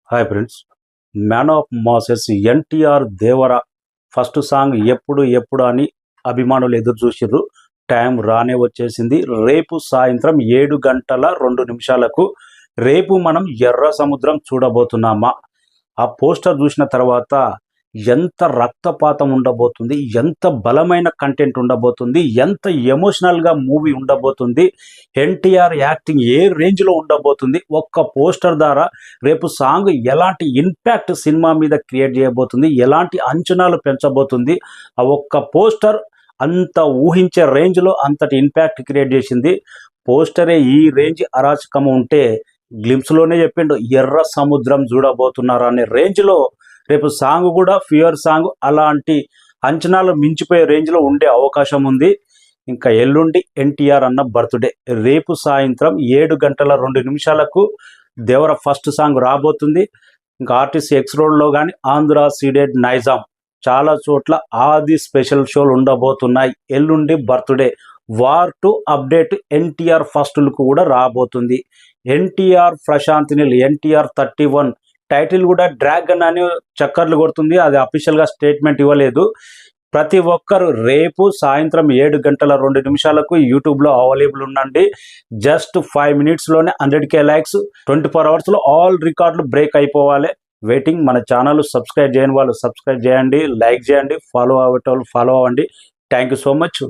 Hi friends, man of masses NTR Devara first song ఎప్పుడు ఎప్పుడు అని అభిమానులు ఎదురు చూసిర్రు. టైం రానే వచ్చేసింది. రేపు సాయంత్రం 7:02 రేపు మనం ఎర్ర సముద్రం చూడబోతున్నామా? ఆ పోస్టర్ చూసిన తర్వాత ఎంత రక్తపాతం ఉండబోతుంది, ఎంత బలమైన కంటెంట్ ఉండబోతుంది, ఎంత ఎమోషనల్గా మూవీ ఉండబోతుంది, ఎన్టీఆర్ యాక్టింగ్ ఏ రేంజ్లో ఉండబోతుంది, ఒక్క పోస్టర్ ద్వారా రేపు సాంగ్ ఎలాంటి ఇంపాక్ట్ సినిమా మీద క్రియేట్ చేయబోతుంది, ఎలాంటి అంచనాలు పెంచబోతుంది, ఆ ఒక్క పోస్టర్ అంత ఊహించే రేంజ్లో అంతటి ఇంపాక్ట్ క్రియేట్ చేసింది. పోస్టరే ఈ రేంజ్ అరాచకం ఉంటే గ్లిమ్స్లోనే చెప్పిండు ఎర్ర సముద్రం చూడబోతున్నారు అనే రేంజ్లో రేపు సాంగ్ కూడా ఫియర్ సాంగ్ అలాంటి అంచనాలు మించిపోయే రేంజ్లో ఉండే అవకాశం ఉంది. ఇంకా ఎల్లుండి ఎన్టీఆర్ అన్న బర్త్డే. రేపు సాయంత్రం 7:02 దేవర ఫస్ట్ సాంగ్ రాబోతుంది. ఇంకా ఆర్టీసీ ఎక్స్ రోడ్లో కానీ ఆంధ్ర సీడెడ్ నైజాం చాలా చోట్ల ఆది స్పెషల్ షోలు ఉండబోతున్నాయి. ఎల్లుండి birthday. War to update NTR first look కూడా రాబోతుంది. ఎన్టీఆర్ ప్రశాంత్ నీల్ ఎన్టీఆర్ 31 టైటిల్ కూడా డ్రాగన్ అని చక్కర్లు కొడుతుంది. అది అఫీషియల్గా స్టేట్మెంట్ ఇవ్వలేదు. ప్రతి ఒక్కరు రేపు సాయంత్రం 7:02 యూట్యూబ్లో అవైలబుల్ ఉండండి. జస్ట్ 5 మినిట్స్లోనే 100K లైక్స్, 24 అవర్స్లో ఆల్ రికార్డులు బ్రేక్ అయిపోవాలి. వెయిటింగ్. మన ఛానల్ సబ్స్క్రైబ్ చేయని వాళ్ళు సబ్స్క్రైబ్ చేయండి, లైక్ చేయండి, ఫాలో అవ్వేటోళ్ళు ఫాలో అవ్వండి. Thank you so much.